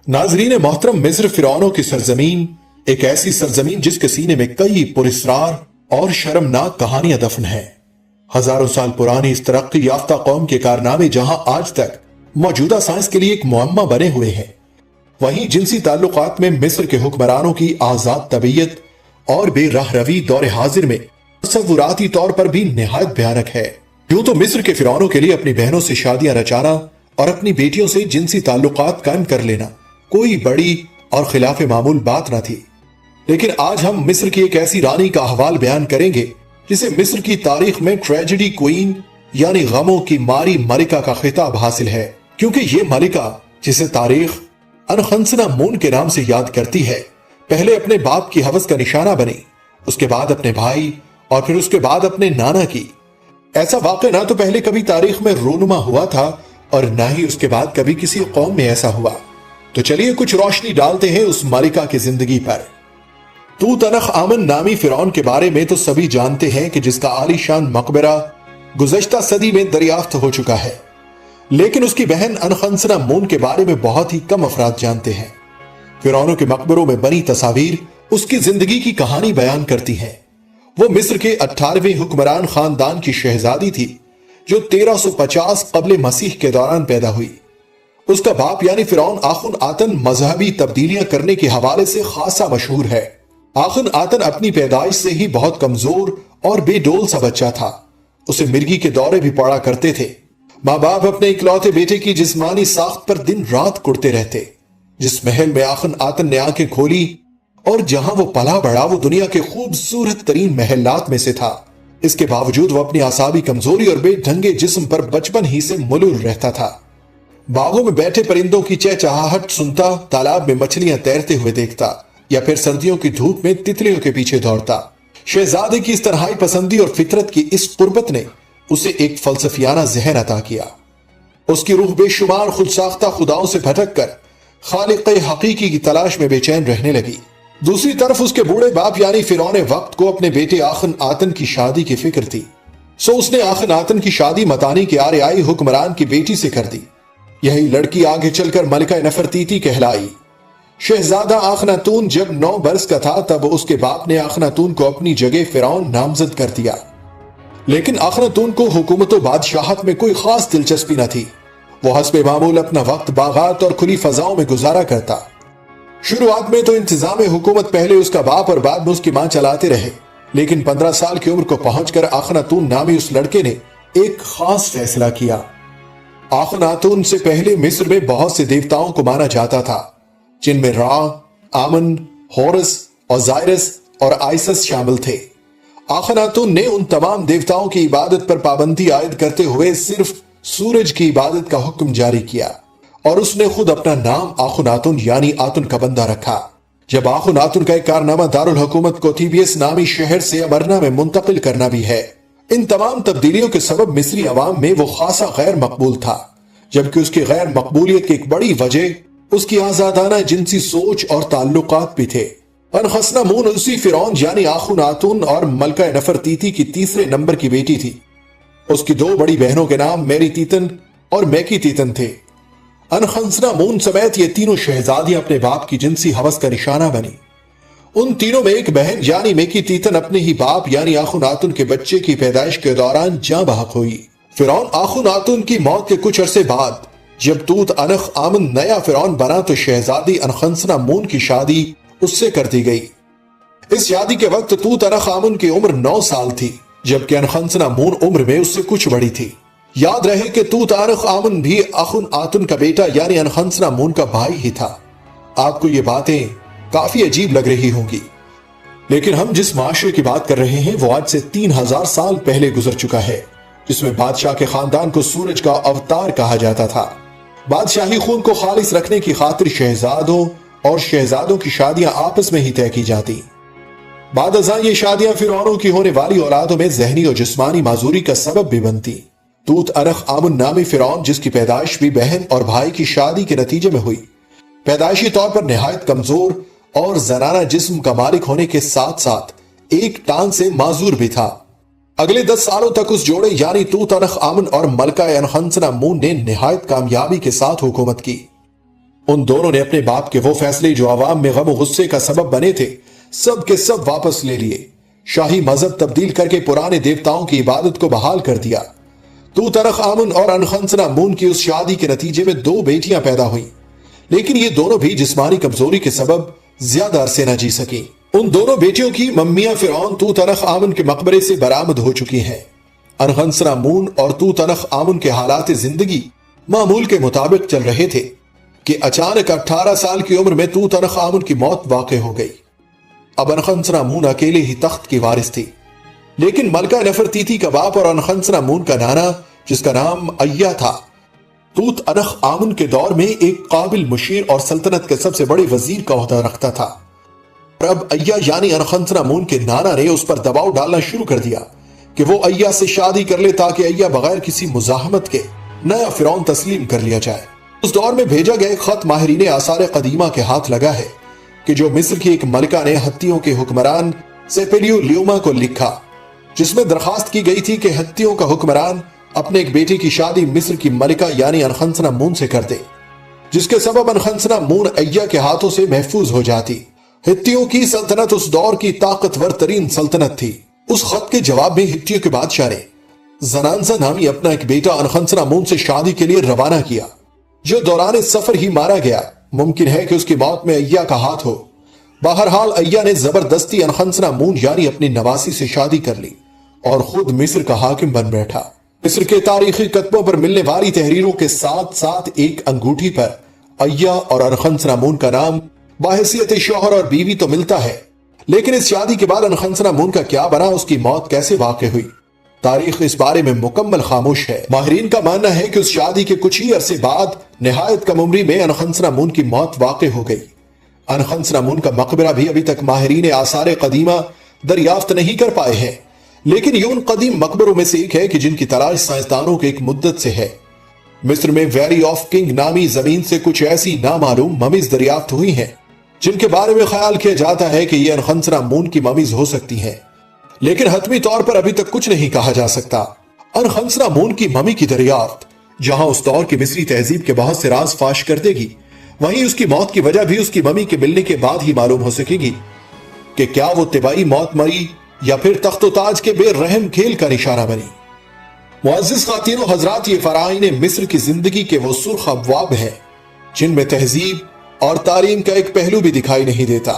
नाजरीन मोहतरम, मिस्र फिरौनों की सरजमीन एक ऐसी सरजमीन जिसके सीने में कई पुरस्रार और शर्मनाक कहानियां दफन हैं। हजारों साल पुरानी इस तरक्की याफ्ता कौम के कारनामे जहां आज तक मौजूदा साइंस के लिए एक मुअम्मा बने हुए हैं, वहीं जिनसी ताल्लुकात में मिस्र के हुक्मरानों की आजाद तबीयत और बेराह रवी दौर हाजिर में तसव्वुराती तौर पर भी निहायत भयानक है। यूं तो मिस्र के फिरौनों के लिए अपनी बहनों से शादियां रचाना और अपनी बेटियों से जिनसी ताल्लुकात कायम कर लेना कोई बड़ी और खिलाफ मामूल बात न थी, लेकिन आज हम मिस्र की एक ऐसी रानी का अहवाल बयान करेंगे जिसे मिस्र की तारीख में ट्रेजेडी क्वीन यानी गमों की मारी मलिका का खिताब हासिल है, क्योंकि ये मलिका जिसे तारीख अनखंसना मून के नाम से याद करती है, पहले अपने बाप की हवस का निशाना बनी, उसके बाद अपने भाई और फिर उसके बाद अपने नाना की। ऐसा वाकया ना तो पहले कभी तारीख में रूनुमा हुआ था और ना ही उसके बाद कभी किसी कौम में ऐसा हुआ। तो चलिए कुछ रोशनी डालते हैं उस मलिका की जिंदगी पर। तूत अनख आमन नामी फिरौन के बारे में तो सभी जानते हैं कि जिसका आलीशान मकबरा गुज़श्ता सदी में दरियाफ्त हो चुका है, लेकिन उसकी बहन अनखंसना मून के बारे में बहुत ही कम अफराद जानते हैं। फिरौनों के मकबरों में बनी तस्वीर उसकी जिंदगी की कहानी बयान करती हैं। वो मिस्र के 18वें हुक्मरान खानदान की शहजादी थी जो 1350 कब्ल मसीह के दौरान पैदा हुई। उसका बाप यानी फिरौन आखुन आतन मजहबी तब्दीलियां करने के हवाले से खासा मशहूर है। आखुन आतन अपनी पैदाइश से ही बहुत कमजोर और बेडोल सा बच्चा था। उसे मिर्गी के दौरे भी पड़ा करते थे। माँ बाप अपने इकलौते बेटे की जिस्मानी साख्त पर दिन रात कुड़ते रहते। जिस महल में आखुन आतन ने आंखें खोली और जहां वो पला बढ़ा वो दुनिया के खूबसूरत तरीन महलात में से था। इसके बावजूद वो अपनी आसाबी कमजोरी और बेढंगे जिस्म पर बचपन ही से मुलूल रहता था। बागों में बैठे परिंदों की चहचहाहट सुनता, तालाब में मछलियां तैरते हुए देखता या फिर सर्दियों की धूप में तितलियों के पीछे दौड़ता। शहजादे की इस तरहाई पसंदी और फितरत की इस कुर्बत ने उसे एक फलसफियाना जहन अता किया। उसकी रूह बेशुमार खुद साख्ता खुदाओं से भटक कर खालिक हकीकी की तलाश में बेचैन रहने लगी। दूसरी तरफ उसके बूढ़े बाप यानी फिरौन वक्त को अपने बेटे आखन आतन की शादी की फिक्र थी। सो उसने आखन आतन की शादी मतानी के आर्याई हुक्मरान की बेटी से कर दी। यही लड़की आगे चलकर मलिका नफरतीती कहलाई। शहजादा आखनातून जब 9 बरस का था तब उसके बाप ने आखनातून को अपनी जगह फिरौन नामजद कर दिया, लेकिन आखनातून को हुकूमत बादशाहत में कोई खास दिलचस्पी न थी। वो हस्बे मामूल अपना वक्त बागात और खुली फजाओं में गुजारा करता। शुरुआत में तो इंतजाम हुकूमत पहले उसका बाप और बाद में उसकी मां चलाते रहे, लेकिन 15 साल की उम्र को पहुंचकर आखनातून नामी उस लड़के ने एक खास फैसला किया। आखनातून से पहले मिस्र में बहुत से देवताओं को माना जाता था, जिनमें रा, आमन, होरस, ओजाइरस और आइसस शामिल थे। आखनातून ने उन तमाम देवताओं की इबादत पर पाबंदी आयद करते हुए सिर्फ सूरज की इबादत का हुक्म जारी किया और उसने खुद अपना नाम आखुनातुन यानी आतुन का बंदा रखा। जब आखुनातुन का एक कारनामा दारुल हुकूमत को थीबियस नामी शहर से अमरना में मुंतकिल करना भी है। इन तमाम तब्दीलियों के सबब मिस्री अवाम में वो खासा गैर मकबूल था, जबकि उसकी गैर मकबूलियत की एक बड़ी वजह उसकी आजादाना जिनसी सोच और ताल्लुकात भी थे। अनखसना मून उसी फिरौन यानी आखुनातुन और मलका नफरतीती की तीसरे नंबर की बेटी थी। उसकी 2 बड़ी बहनों के नाम मेरी तीतन और मैकी तीतन थे। अनखंसना मून समेत ये तीनों शहजादियां अपने बाप की जिनसी हवस का निशाना बनी। उन तीनों में एक बहन यानी मेकी तीतन अपने ही बाप यानी आखुनातुन के बच्चे की पैदाइश के दौरान जां बहक हुई। फिरौन आखुनातुन की मौत के कुछ अरसे बाद जब तूत अनख आमन नया फिरौन बना तो शहजादी अनखंसना मून की शादी उससे कर दी गई। इस शादी के वक्त तूत अनख आमन की उम्र 9 साल थी, जबकि अनखंसना मून उम्र में उससे कुछ बड़ी थी। याद रहे कि तूत अनख आमन भी आखुन आतुन का बेटा यानी अनखंसना मून का भाई ही था। आपको ये बातें काफी अजीब लग रही होंगी, लेकिन हम जिस माशरे की बात कर रहे हैं वो आज से 3000 साल पहले गुजर चुका है, जिसमें बादशाह के खानदान को सूरज का अवतार कहा जाता था। बादशाही खून को खालिस रखने की खातिर शहजादों और शहजादों की शादियां आपस में ही तय की जाती। बाद अज़ां ये शादियां फिरौनों की होने वाली औलादों में जहनी और जिस्मानी माजूरी का सबब भी बनती। तूत अनख आमन नामी फिरौन जिसकी पैदाइश भी बहन और भाई की शादी के नतीजे में हुई, पैदाइशी तौर पर निहायत कमजोर और जनाना जिस्म का मालिक होने के साथ साथ एक टांग से माजूर भी था। अगले 10 सालों तक उस जोड़े यानी तूत अनख आमन और मलका अनखंसना मून ने निहायत कामयाबी के साथ हुकूमत की। उन दोनों ने अपने बाप के वो फैसले जो आवाम में गम और गुस्से का सबब बने थे, सब के सब वापस ले लिए। शाही मजहब तब्दील करके पुराने देवताओं की इबादत को बहाल कर दिया। तूत अनख आमुन और अनखंसना मून की उस शादी के नतीजे में 2 बेटियां पैदा हुई, लेकिन ये दोनों भी जिस्मानी कमजोरी के सबब ज्यादा अरसे न जी सकी। उन दोनों बेटियों की मम्मियां फिरौन तूत अनख आमुन के मकबरे से बरामद हो चुकी हैं। अनखंसना मून और तूत अनख आमुन के हालात जिंदगी मामूल के मुताबिक चल रहे थे कि अचानक 18 साल की उम्र में तूत अनख आमुन की मौत वाक़ हो गई। अब अनखंसना मून अकेले ही तख्त की वारिस थी, लेकिन मलका नफरतीती का बाप और अनखंसना मून का नाना, जिसका नाम अय्या था, तूत अनख आमुन के दौर में एक काबिल मुशीर और सल्तनत के सबसे बड़े वजीर का ओहदा रखता था। और अब अय्या यानी अनखंसना मून के नाना ने उस पर दबाव डालना शुरू कर दिया कि वो अय्या से शादी कर ले, ताकि अय्या बगैर किसी मुजाहमत के नया फिरौन तस्लीम कर लिया जाए। उस दौर में भेजा गया खत माहिरीन आसार कदीमा के हाथ लगा है कि जो मिस्र की एक मलिका ने हत्तियों के हुक्मरान सेपेलियोलियुमा को लिखा, जिसमें दरखास्त की गई थी कि हत्तियों का हुक्मरान अपने एक बेटे की शादी मिस्र की मलिका यानी अनखंसना मून से कर दे, जिसके सबब अनखंसना मून अय्या के हाथों से महफूज हो जाती। हित्तियों की सल्तनत उस दौर की ताकतवर तरीन सल्तनत थी। उस खत के जवाब में हित्तियों के बादशाह ने जनानजा नामी अपना एक बेटा अनखंसना मून से शादी के लिए रवाना किया, जो दौरान सफर ही मारा गया। मुमकिन है कि उसकी मौत में अय्या का हाथ हो। बहरहाल अय्या ने जबरदस्ती अनखंसना मून यानी अपनी नवासी से शादी कर ली और खुद मिस्र का हाकिम बन बैठा। मिस्र के तारीखी कतबों पर मिलने वाली तहरीरों के साथ साथ एक अंगूठी पर अय्या और अनखंसना मून का नाम बाहैसियत शौहर और बीवी तो मिलता है, लेकिन इस शादी के बाद अनखंसना मून का क्या बना, उसकी मौत कैसे वाक़ हुई, तारीख इस बारे में मुकम्मल खामोश है। माहिरीन का मानना है कि उस शादी के कुछ ही अरसे बाद निहायत कम उम्री में अनखंसना मून की मौत वाक़ हो गई। अनखंसना मून का मकबरा भी अभी तक माहिरीन आसार कदीमा दरियाफ्त नहीं कर पाए हैं, लेकिन ये उन कदीम मकबरों में से एक है कि जिनकी तलाश साइंसदानों के एक मुद्दत से है। मिस्र में वैली ऑफ किंग नामी जमीन से कुछ ऐसी नामालूम ममीज दरियाफ्त हुई हैं, जिनके बारे में ख्याल किया जाता है कि ये अनखंसना मून की ममीज हो सकती हैं, लेकिन हतमी तौर पर अभी तक कुछ नहीं कहा जा सकता। अनखंसना मून की ममी की दरियाफ्त जहां उस दौर की मिस्री तहजीब के बहुत से राज फाश कर देगी, वहीं उसकी मौत की वजह भी उसकी ममी के मिलने के बाद ही मालूम हो सकेगी कि क्या वो तिबाई मौत मरी या फिर तख्तो ताज के बेरहम खेल का निशाना बनी। मुअज़्ज़िज़ ख़ातिन व हज़रात, ये फ़राईन मिस्र की जिंदगी के वो सुर्ख अबवाब हैं जिनमें तहजीब और तालीम का एक पहलू भी दिखाई नहीं देता,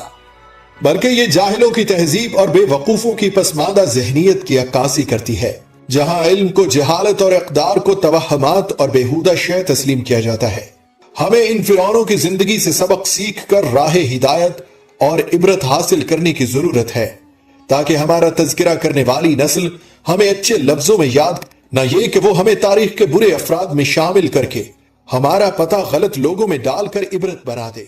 बल्कि ये जाहिलों की तहजीब और बेवकूफों की पसमानदा ज़हनियत की अक्कासी करती है, जहां इल्म को जहालत और इक़दार को तवहमात और बेहुदा शय तस्लीम किया जाता है। हमें इन फिरौनों की जिंदगी से सबक सीख कर राह हिदायत और इबरत हासिल करने की जरूरत है, ताकि हमारा तज़किरा करने वाली नस्ल हमें अच्छे लफ्जों में याद, न ये कि वो हमें तारीख के बुरे अफराद में शामिल करके हमारा पता गलत लोगों में डालकर इबरत बना दे।